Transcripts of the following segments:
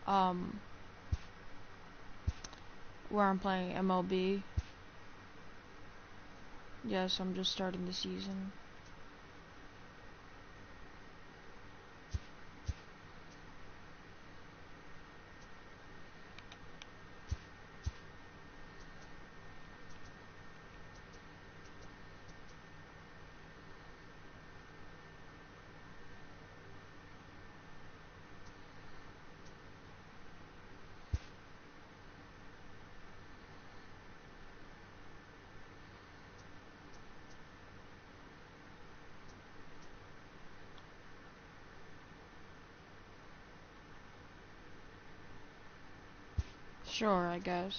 um, where I'm playing MLB. Yes, I'm just starting the season. Sure, I guess.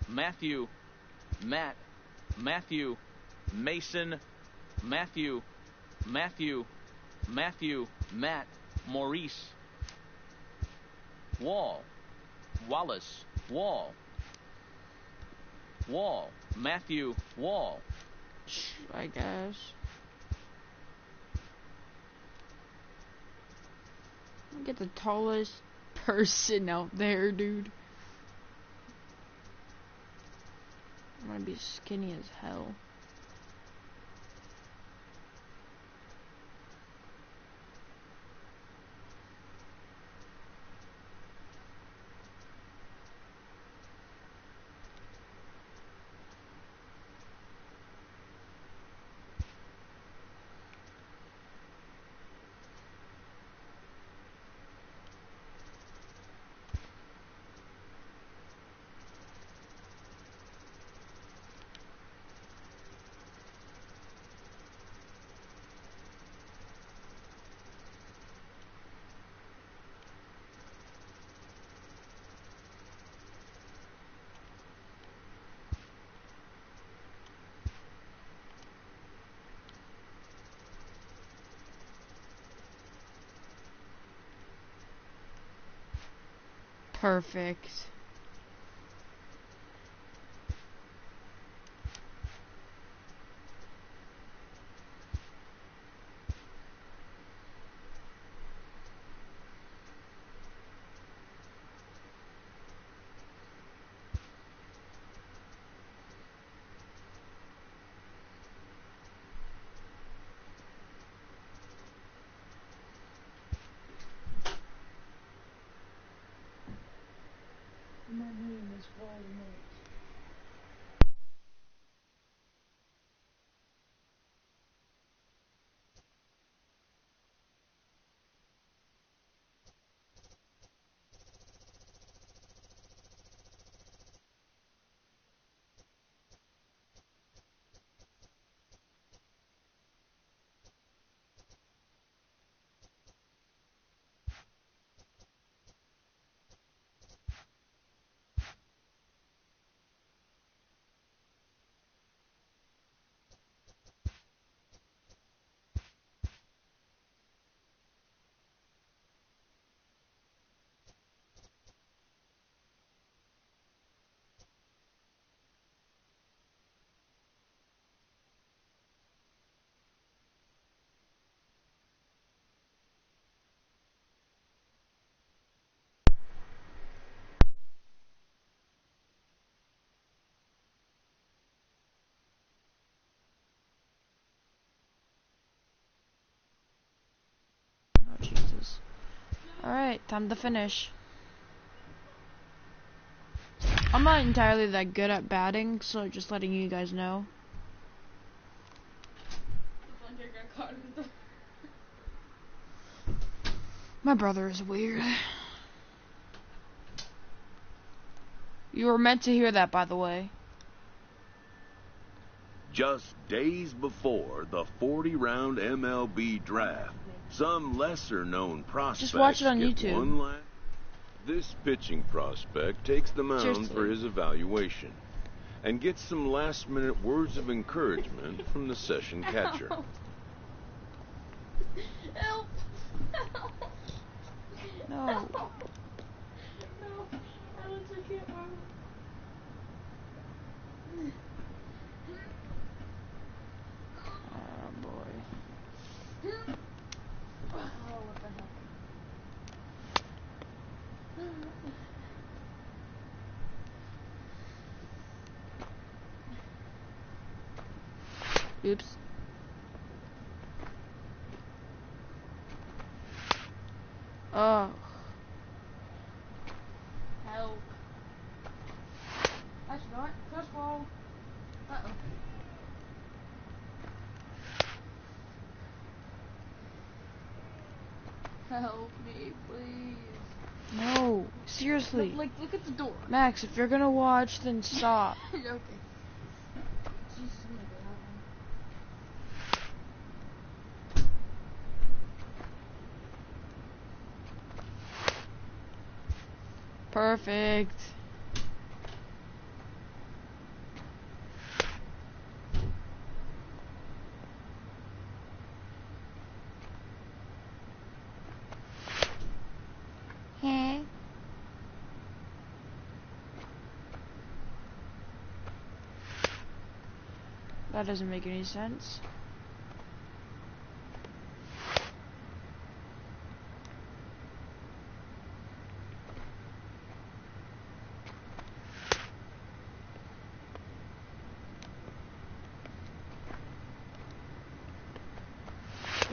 Matthew, Matt, Matthew, Mason, Matthew, Matthew, Matthew, Matt, Maurice, Wall, Wallace, Wall, Wall, Matthew, Wall. I guess. Get the tallest person out there, dude. I'm gonna be skinny as hell. Perfect. My name is Voldemort. Oh, Jesus. Alright, time to finish. I'm not entirely that good at batting, so just letting you guys know. My brother is weird. You were meant to hear that, by the way. Just days before the 40-round MLB draft, some lesser-known prospects Just watch it on get YouTube. one last. This pitching prospect takes the mound Seriously. for his evaluation and gets some last-minute words of encouragement from the session catcher. Oh, what the hell? Oops. Oh. Help. That's not. First ball. Uh-oh. Help me, please. No. Seriously. Look at the door. Max, if you're gonna watch, then stop. Okay. Jesus, I'm gonna go out. Perfect. Huh? That doesn't make any sense.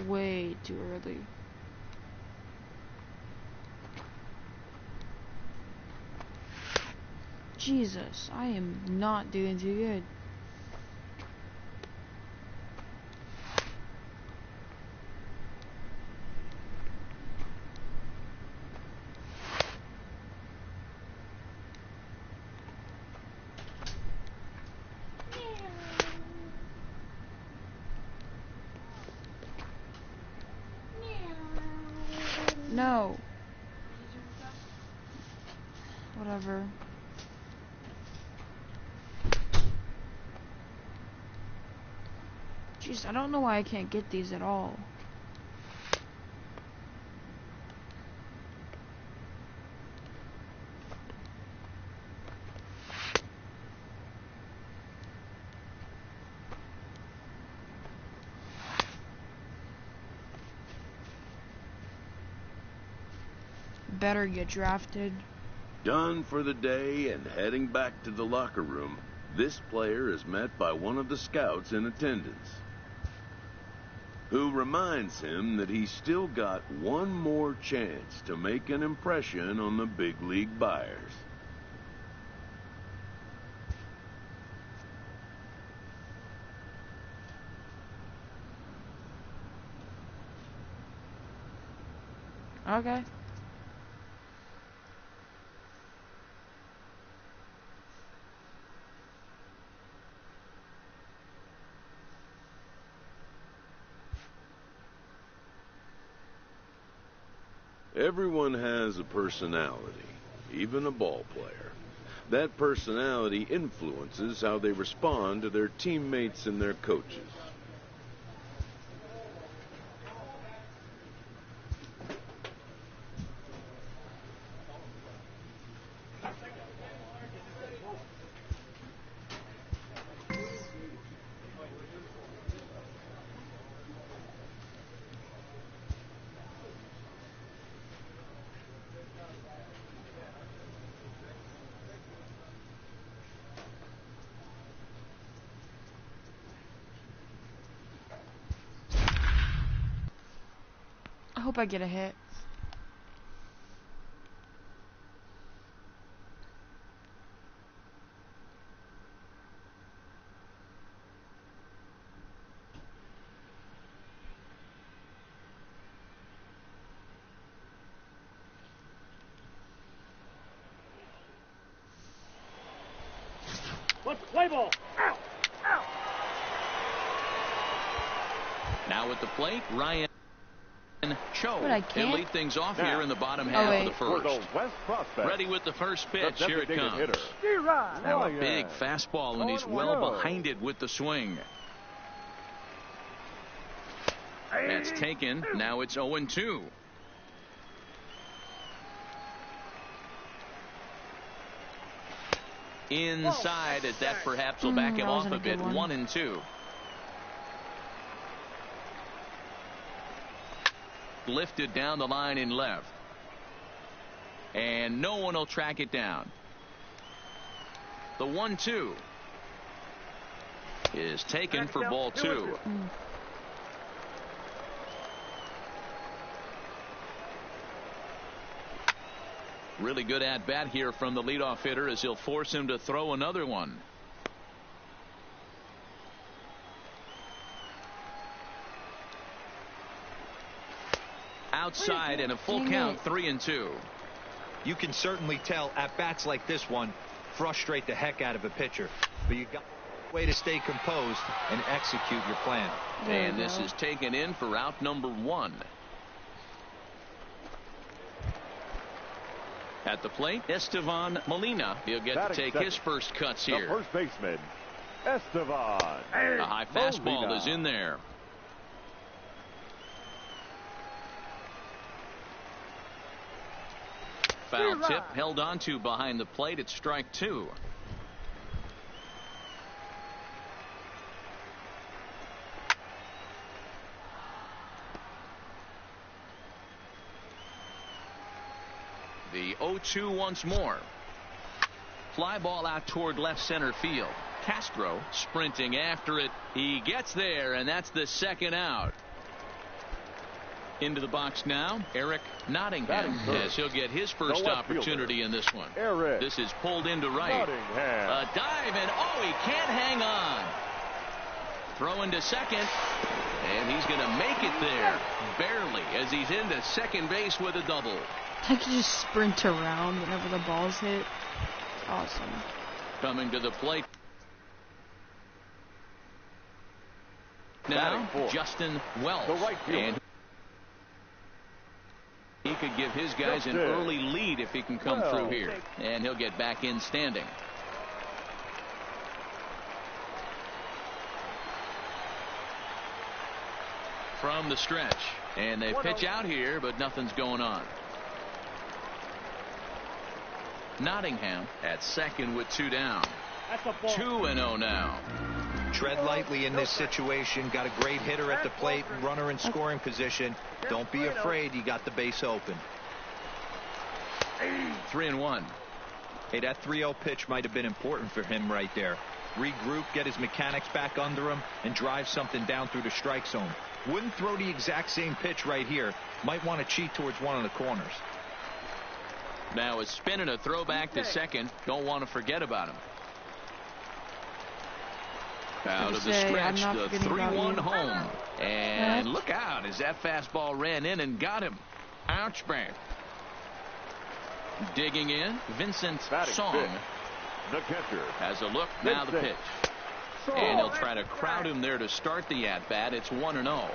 Way too early. Jesus, I am not doing too good. No. Whatever. Jeez, I don't know why I can't get these at all. Better get drafted. Done for the day and heading back to the locker room, this player is met by one of the scouts in attendance, who reminds him that he's still got one more chance to make an impression on the big league buyers. Okay. Everyone has a personality, even a ball player. That personality influences how they respond to their teammates and their coaches. I hope I get a hit. Let's play ball. Ow! Ow! Now at the plate, Ryan Cho. But I He'll can't. lead things off Now, here in the bottom Oh, half wait. of the For the first. West prospect. Ready with the first pitch. The Here it designated comes. hitter. Now a Ryan. big fastball, and he's well behind it with the swing. That's taken. Now it's 0-2. Inside, as that perhaps will back him that off wasn't a a good bit. one. 1-2. Lifted down the line in left. And no one will track it down. The 1-2 is taken for ball 2. Really good at bat here from the leadoff hitter as he'll force him to throw another one. Outside and a full count, 3-2. You can certainly tell at bats like this one frustrate the heck out of a pitcher, but you got a way to stay composed and execute your plan. And this is taken in for out number 1. At the plate, Estevan Molina. He'll get to take his first cuts here. The first baseman, Estevan. A high fastball is in there. Foul tip held on to behind the plate. It's strike 2. The 0-2 once more. Fly ball out toward left center field. Castro sprinting after it. He gets there, and that's the second out. Into the box now, Eric Nottingham, as he'll get his first opportunity in this one. This is pulled into right. A dive, and oh, he can't hang on. Throw into second, and he's going to make it there, barely, as he's into second base with a double. I can just sprint around whenever the ball's hit. Awesome. Coming to the plate now, Justin Wells. And he could give his guys an early lead if he can come through here. And he'll get back in standing. From the stretch. And they pitch out here, but nothing's going on. Nottingham at second with 2 down. 2-0 now. Tread lightly in this situation. Got a great hitter at the plate, runner in scoring position. Don't be afraid. You got the base open. 3-1. Hey, that 3-0 pitch might have been important for him right there. Regroup, get his mechanics back under him, and drive something down through the strike zone. Wouldn't throw the exact same pitch right here. Might want to cheat towards one of the corners. Now a spin and a throwback to second. Don't want to forget about him. Out of the stretch, the 3-1 home. And look out as that fastball ran in and got him. Ouch, man. Digging in, Vincent Song. The catcher has a look. Now the pitch. And he'll try to crowd him there to start the at-bat. It's 1-0.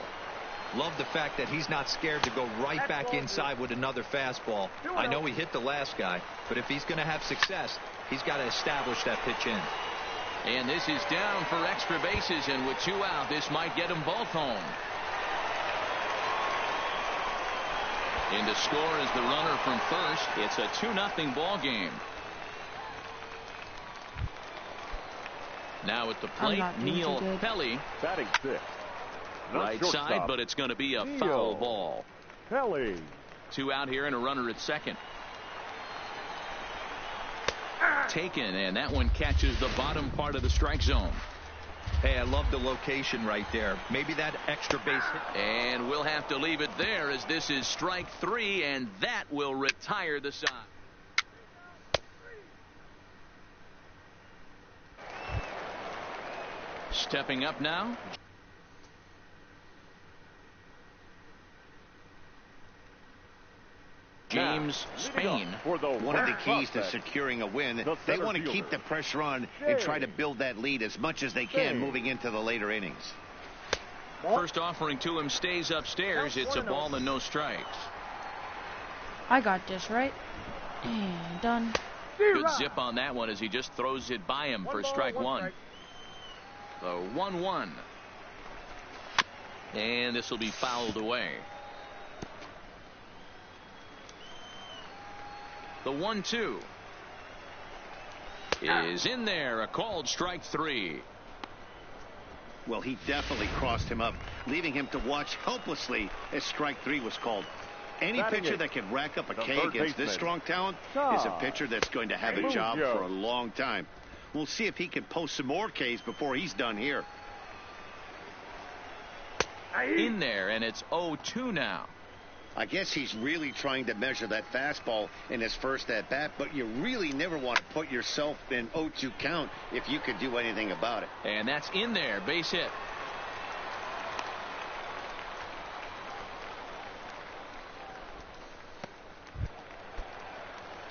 Love the fact that he's not scared to go right back inside with another fastball. I know he hit the last guy, but if he's going to have success, he's got to establish that pitch in. And this is down for extra bases, and with 2 out, this might get them both home. In to score is the runner from first. It's a 2-0 ball game. Now at the plate, Neil Pelly. Batting 6. Right side, but it's going to be a foul ball. Pelly. 2 out here and a runner at second. Taken, and that one catches the bottom part of the strike zone. Hey, I love the location right there. Maybe that extra base hit. And we'll have to leave it there as this is strike 3, and that will retire the side. Stepping up now, James Spain. One of the keys to securing a win, they want to keep the pressure on and try to build that lead as much as they can moving into the later innings. First offering to him stays upstairs. It's a ball and no strikes. I got this, right? And done. Good zip on that one as he just throws it by him for strike 1. The 1-1. And this will be fouled away. The 1-2 is in there. A called strike 3. Well, he definitely crossed him up, leaving him to watch helplessly as strike 3 was called. Any pitcher that can rack up a K against this strong talent is a pitcher that's going to have a job for a long time. We'll see if he can post some more Ks before he's done here. In there, and it's 0-2 now. I guess he's really trying to measure that fastball in his first at-bat, but you really never want to put yourself in 0-2 count if you could do anything about it. And that's in there, base hit.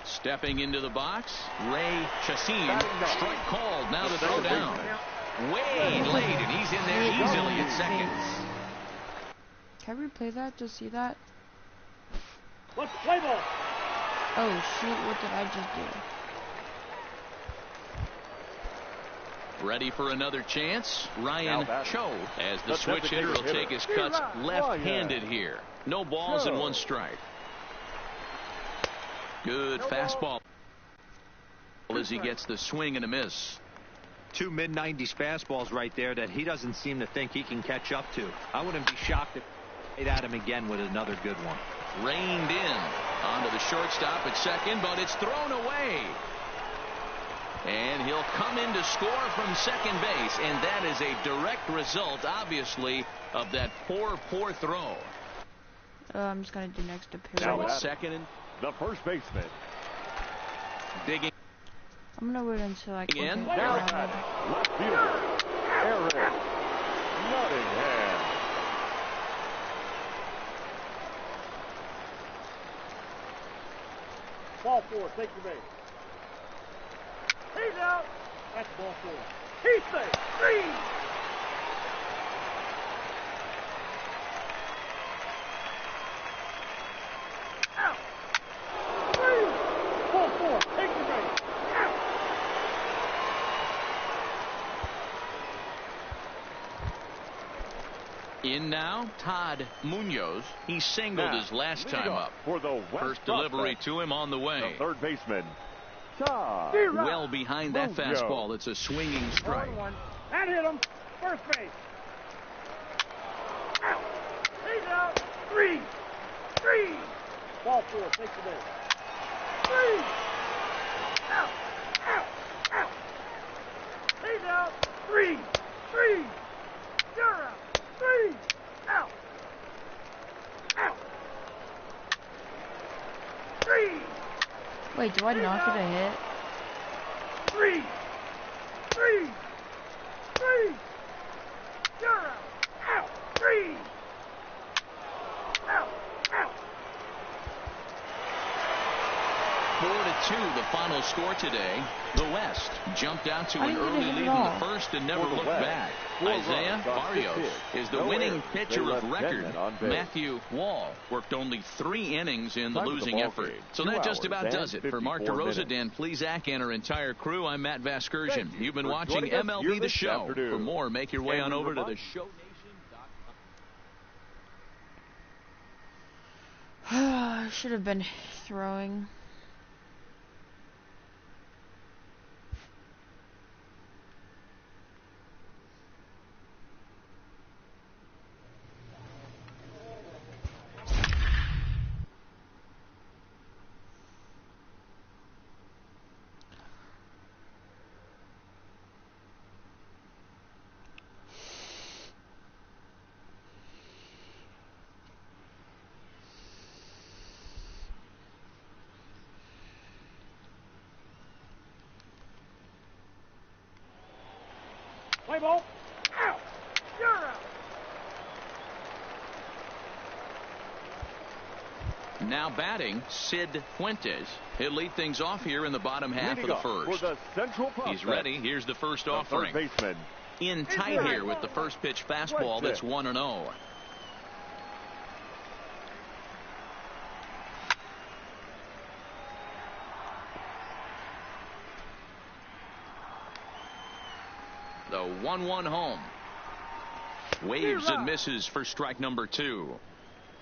Stepping into the box, Ray Chassin. Strike called, now to throw down. Way late, and he's in there easily at second. Can we replay that to see that? Let's play ball. Oh shoot, what did I just do? Ready for another chance. Ryan Cho, as the switch hitter, will take his cuts left-handed here. No balls and 1 strike. Good fastball as he gets the swing and a miss. 2 mid-90s fastballs right there that he doesn't seem to think he can catch up to. I wouldn't be shocked if he at him again with another good one. Reined in onto the shortstop at second, but it's thrown away. And he'll come in to score from second base, and that is a direct result, obviously, of that poor throw. I'm just gonna do next to Perry. Now it's second and the first baseman. digging. I'm gonna wait until I can In. get Left fielder, Eric Nottingham. Ball 4, take your base. He's out. That's ball 4. He's safe. 3. Out. 3. Ball 4, take your base. Out. In now, Todd Munoz. He singled his last time up. For the First delivery to him on the way. The third baseman, Todd. Well behind that fastball. It's a swinging strike. 1-1. That hit him. First base. Out. He's out. 3. Ball 4, take the base. 3. Out. He's out. 3. You're out. 3. Out. 3. Wait, do I not get a hit? 3. You're out. 3. Out. 4-2, the final score today. The West jumped out to an early lead in the first and never looked back. Isaiah Barrios is the winning pitcher of record. Matthew Wall worked only 3 innings in the losing effort. So that just about does it. For Mark DeRosa, Dan Plesac, and our entire crew, I'm Matt Vasgersian. You've been watching MLB The Show. For more, make your way on over to the ShowNation.com. I should have been throwing. Play ball. Out. You're out. Now batting, Sid Fuentes. He'll lead things off here in the bottom half of the first. For the Central He's ready. Here's the first offering. Third baseman, In tight here with the first pitch fastball that's 1-0. The 1-1 home. Waves and misses for strike number 2.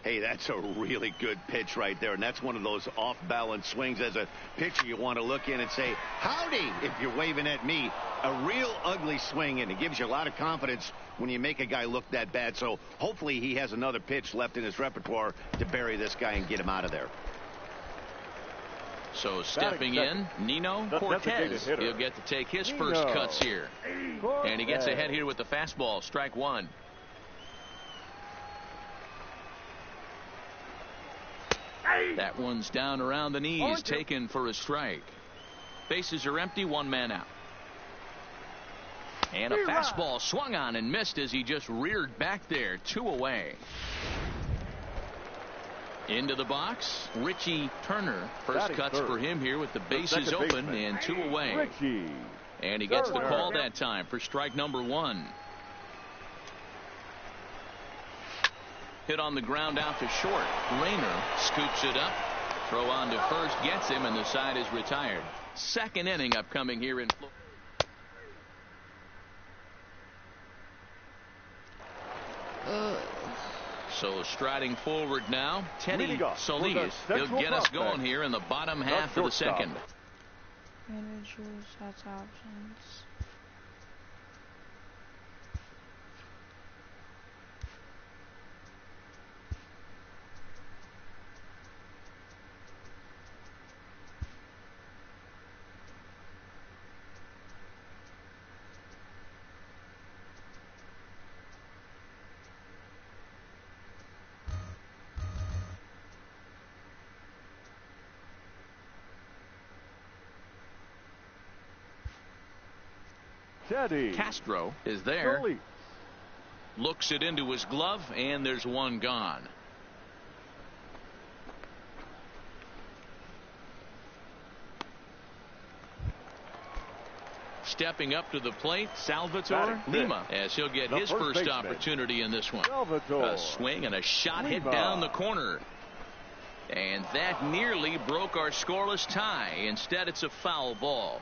Hey, that's a really good pitch right there, and that's one of those off-balance swings. As a pitcher, you want to look in and say, howdy, if you're waving at me. A real ugly swing, and it gives you a lot of confidence when you make a guy look that bad. So hopefully he has another pitch left in his repertoire to bury this guy and get him out of there. So stepping in, Nino Cortez. He'll get to take his first cuts here. And he gets ahead here with the fastball, strike one. That one's down around the knees, taken for a strike. Bases are empty, one man out. And a fastball swung on and missed as he just reared back there, 2 away. Into the box, Richie Turner. First cuts for him here with the bases open and 2 away. And he gets the call that time for strike number 1. Hit on the ground out to short. Rayner scoops it up. Throw on to first, gets him, and the side is retired. Second inning upcoming here in Florida. So striding forward now, Teddy Solis. He'll get us going here in the bottom half of the second. Managers, that's options. Castro is there. Looks it into his glove, and there's one gone. Stepping up to the plate, Salvatore Lima, as he'll get his first opportunity in this one. A swing and a shot hit down the corner. And that nearly broke our scoreless tie. Instead, it's a foul ball.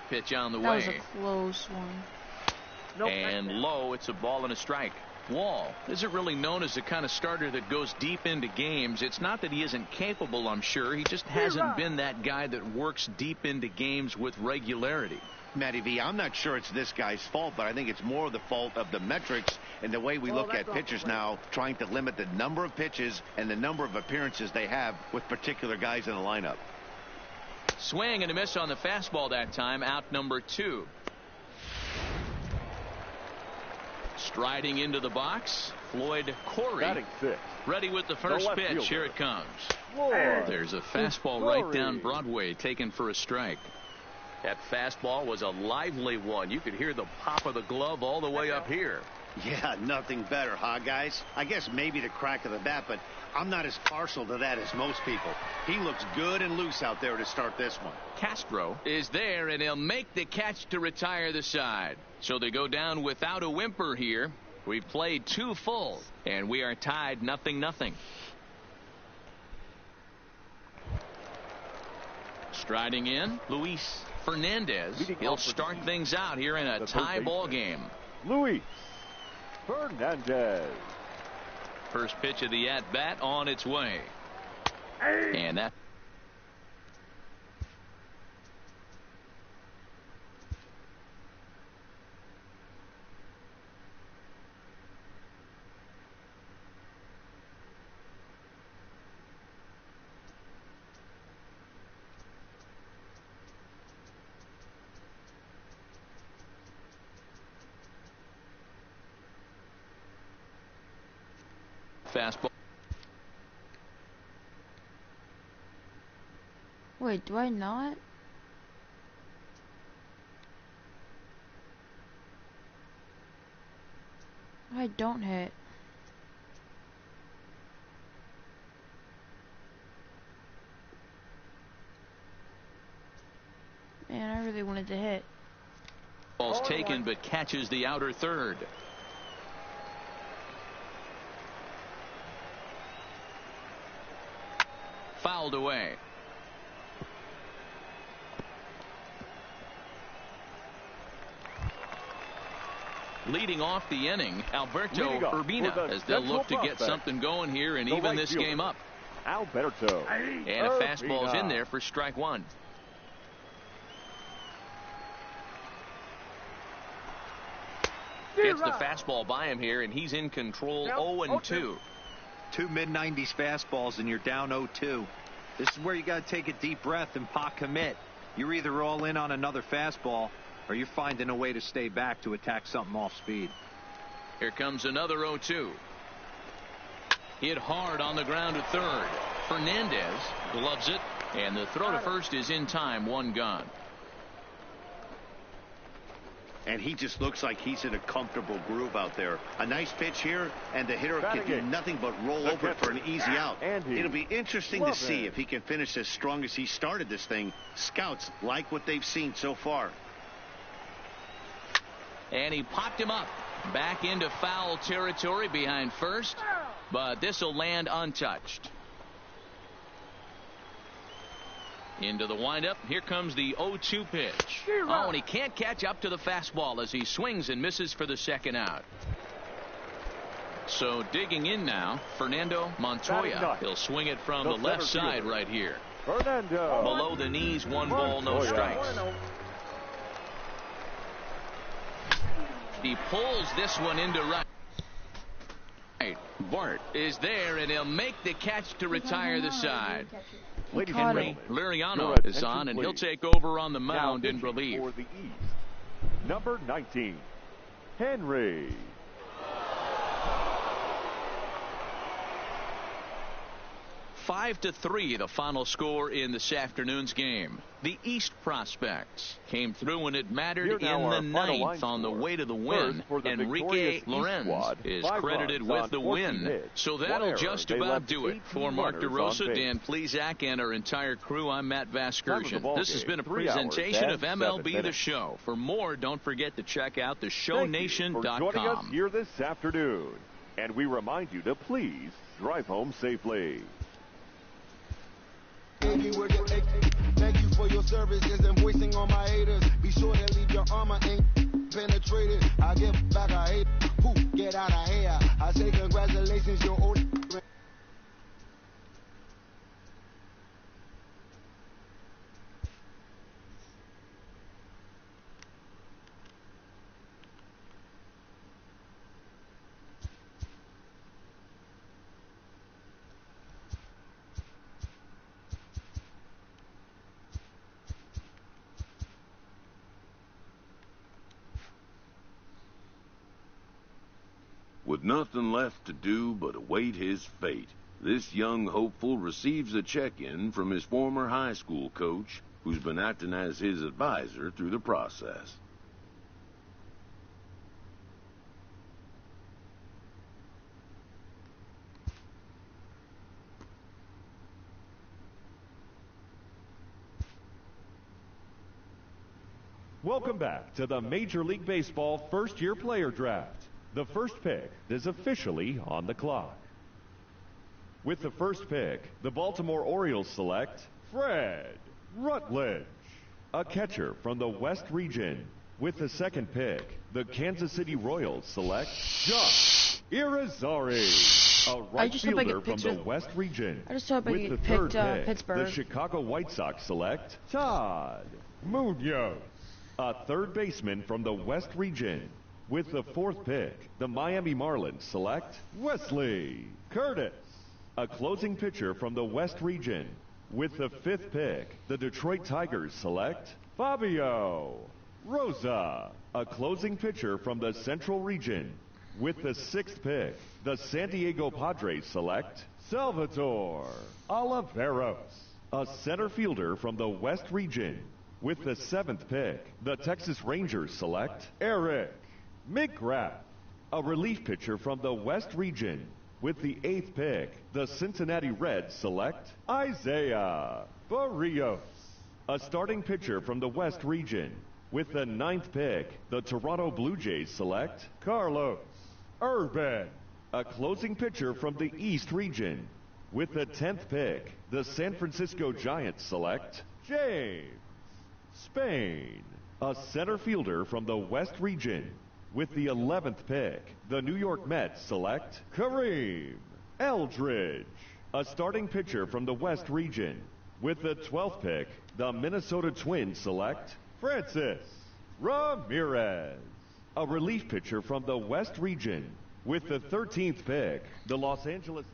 Pitch on the way. That was a close one. And low, it's a ball and a strike. Wall isn't really known as the kind of starter that goes deep into games. It's not that he isn't capable, I'm sure. He just hasn't been that guy that works deep into games with regularity. Matty V, I'm not sure it's this guy's fault, but I think it's more the fault of the metrics and the way we look at pitchers now, trying to limit the number of pitches and the number of appearances they have with particular guys in the lineup. Swing and a miss on the fastball that time. Out number 2. Striding into the box, Floyd Corey. Ready with the first pitch. Fielder. Here it comes. There's a fastball right down Broadway, taken for a strike. That fastball was a lively one. You could hear the pop of the glove all the way up here. Yeah, nothing better, huh, guys? I guess maybe the crack of the bat, but I'm not as partial to that as most people. He looks good and loose out there to start this one. Castro is there, and he'll make the catch to retire the side. So they go down without a whimper here. We've played 2 full, and we are tied 0-0. Striding in, Luis Fernandez. He'll start things out here in a tie ball game. Luis Fernandez. First pitch of the at-bat on its way. And that fastball. Wait, do I not? I don't hit. Man, I really wanted to hit. Ball's taken, but catches the outer third. Fouled away. Leading off the inning, Alberto Leading off Urbina, for the as they'll look to Central get prospect, something going here and the even right this fielder, game up. Alberto And a fastball's in there for strike one. Gets the fastball by him here, and he's in control. 0-2. Two mid-90s fastballs, and you're down 0-2. This is where you got to take a deep breath and pot commit. You're either all in on another fastball, or you're finding a way to stay back to attack something off speed. Here comes another 0-2. Hit hard on the ground at third. Fernandez gloves it, and the throw to first is in time. One gone. And he just looks like he's in a comfortable groove out there. A nice pitch here, and the hitter can do nothing but roll over for an easy out. It'll be interesting to see if he can finish as strong as he started this thing. Scouts like what they've seen so far. And he popped him up. Back into foul territory behind first, but this will land untouched. Into the windup. Here comes the 0-2 pitch. Oh, and he can't catch up to the fastball as he swings and misses for the second out. So digging in now, Fernando Montoya. He'll swing it from the left side right here. Fernando. Below the knees, 1 ball, no strikes. He pulls this one into right. Bart is there, and he'll make the catch to retire the side. Ladies and Henry gentlemen, Liriano is on, and he'll take over on the mound in relief. For the East, number 19, Henry. 5-3, the final score in this afternoon's game. The East prospects came through when it mattered in the ninth on the way to the win. Enrique Lorenz is credited with the win. So that'll just about do it. For Mark DeRosa, Dan Plesac, and our entire crew, I'm Matt Vasgersian. This has been a presentation of MLB The Show. For more, don't forget to check out theshownation.com. Thank you for joining us here this afternoon. And we remind you to please drive home safely. Thank you for your services and voicing all my haters. Be sure to leave your armor ain't penetrated. I give back a hate. Who get out of here? I say congratulations, you're old. With nothing left to do but await his fate, this young hopeful receives a check-in from his former high school coach, who's been acting as his advisor through the process. Welcome back to the Major League Baseball first-year player draft. The first pick is officially on the clock. With the first pick, the Baltimore Orioles select Fred Rutledge, a catcher from the West region. With the second pick, the Kansas City Royals select Josh Irizarry, a right fielder from the West region. I just hope I With the get third picked pick, Pittsburgh. the Chicago White Sox select Todd Munoz, a third baseman from the West region. With the fourth pick, the Miami Marlins select Wesley Curtis, a closing pitcher from the West region. With the fifth pick, the Detroit Tigers select Fabio Rosa, a closing pitcher from the Central region. With the sixth pick, the San Diego Padres select Salvatore Oliveros, a center fielder from the West region. With the seventh pick, the Texas Rangers select Eric McGrath, a relief pitcher from the West region. With the eighth pick, the Cincinnati Reds select Isaiah Barrios, a starting pitcher from the West region. With the ninth pick, the Toronto Blue Jays select Carlos Urban, a closing pitcher from the East region. With the 10th pick, the San Francisco Giants select James Spain, a center fielder from the West region. With the 11th pick, the New York Mets select Kareem Eldridge, a starting pitcher from the West region. With the 12th pick, the Minnesota Twins select Francis Ramirez, a relief pitcher from the West region. With the 13th pick, the Los Angeles...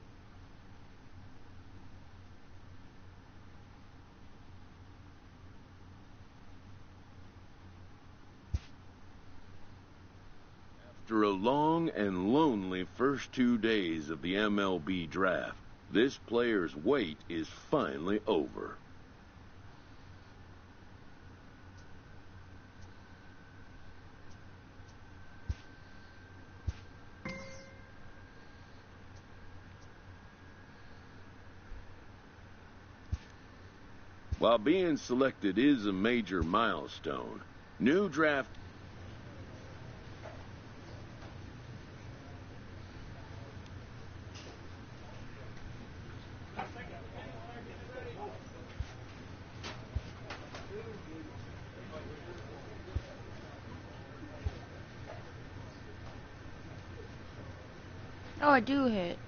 After a long and lonely first 2 days of the MLB draft, this player's wait is finally over. While being selected is a major milestone, new draft... Oh, I do hit.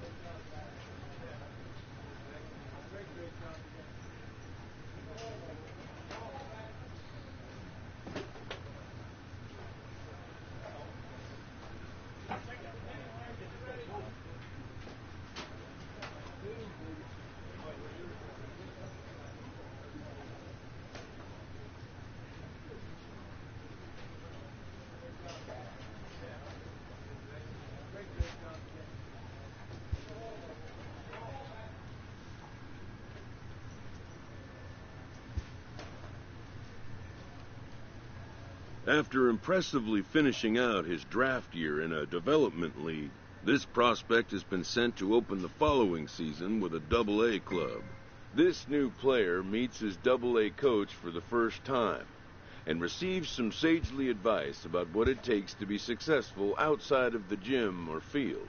After impressively finishing out his draft year in a development league, this prospect has been sent to open the following season with a Double-A club. This new player meets his Double-A coach for the first time and receives some sagely advice about what it takes to be successful outside of the gym or field.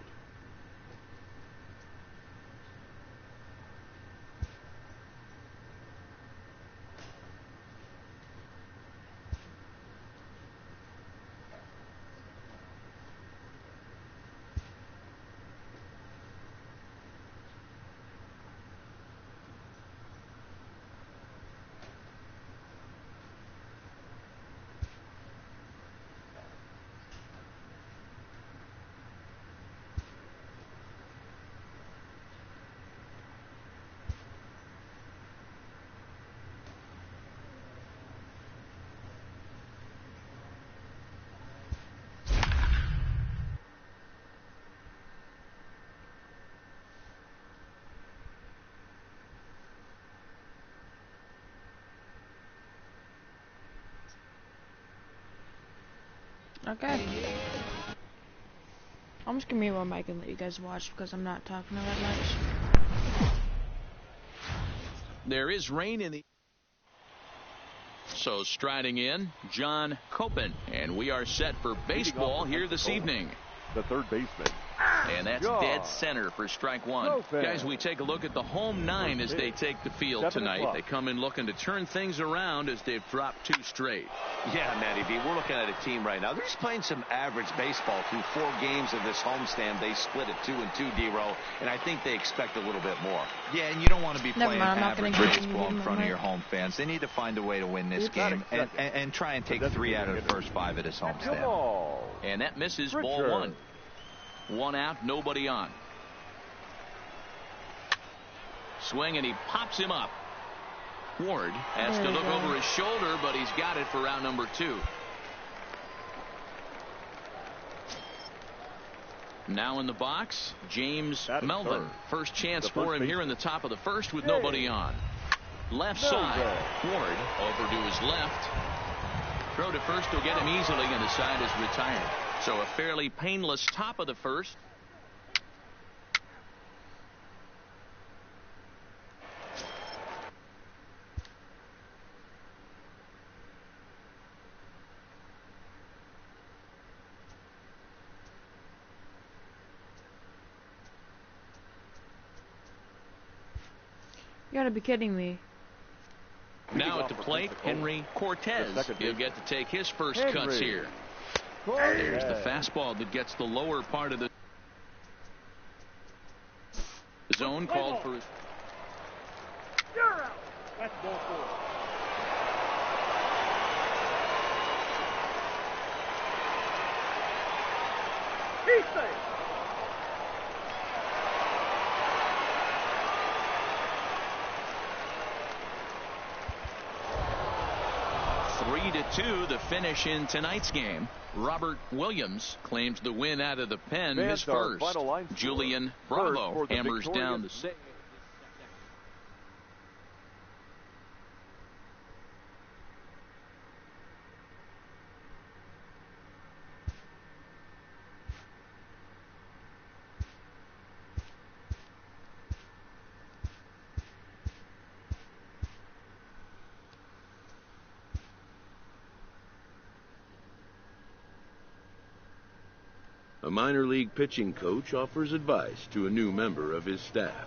Okay. I'm just gonna mute my mic and let you guys watch because I'm not talking that much. There is rain in the... So striding in, John Copen. And we are set for baseball here this evening. The third baseman. And that's dead center for strike one. Guys, we take a look at the home nine as they take the field tonight. They come in looking to turn things around as they've dropped 2 straight. Yeah, Matty V, we're looking at a team right now. They're just playing some average baseball through 4 games of this homestand. They split it 2-2, D-Row, and I think they expect a little bit more. Yeah, and you don't want to be playing average baseball baseball in front of your home fans. They need to find a way to win this game and try and take 3 out of the first 5 of this homestand. And that misses ball 1. 1 out, nobody on. Swing, and he pops him up. Ward has to look over his shoulder, but he's got it for out number 2. Now in the box, James Melvin. First chance for him here in the top of the first with nobody on. Left side. Ward over to his left. Throw to first will get him easily, and the side is retired. So a fairly painless top of the first. You gotta be kidding me. Now at the plate, Henry Cortez. He'll get to take his first cuts here. There's the fastball that gets the lower part of the zone called for. You're out. That's ball four. He's safe. Three to 2, the finish in tonight's game. Robert Williams claims the win out of the pen, his first. Julian Bravo hammers down the save. A minor league pitching coach offers advice to a new member of his staff.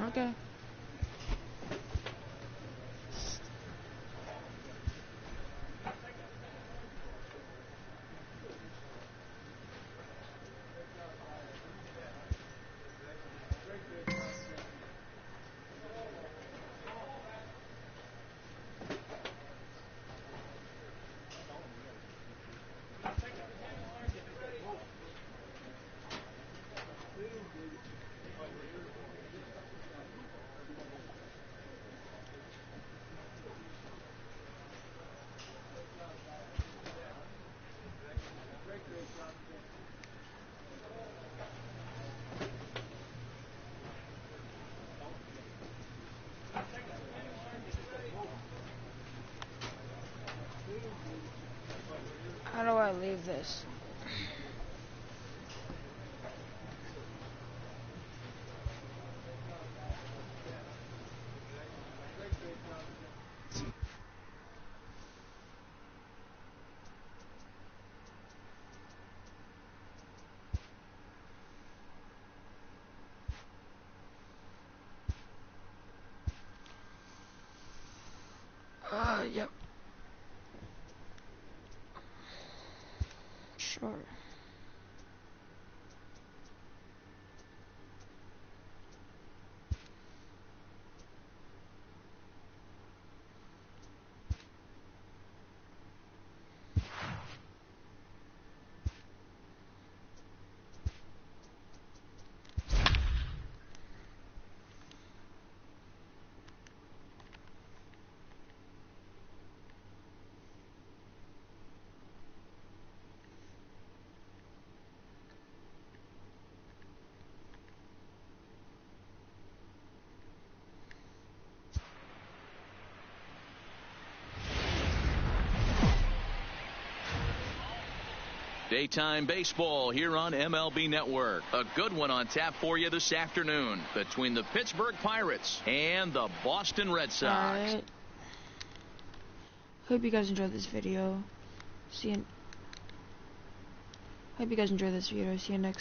Okay. How do I leave this? Yep. Sure. Daytime baseball here on MLB Network. A good one on tap for you this afternoon between the Pittsburgh Pirates and the Boston Red Sox. Alright. Hope you guys enjoyed this video. See you next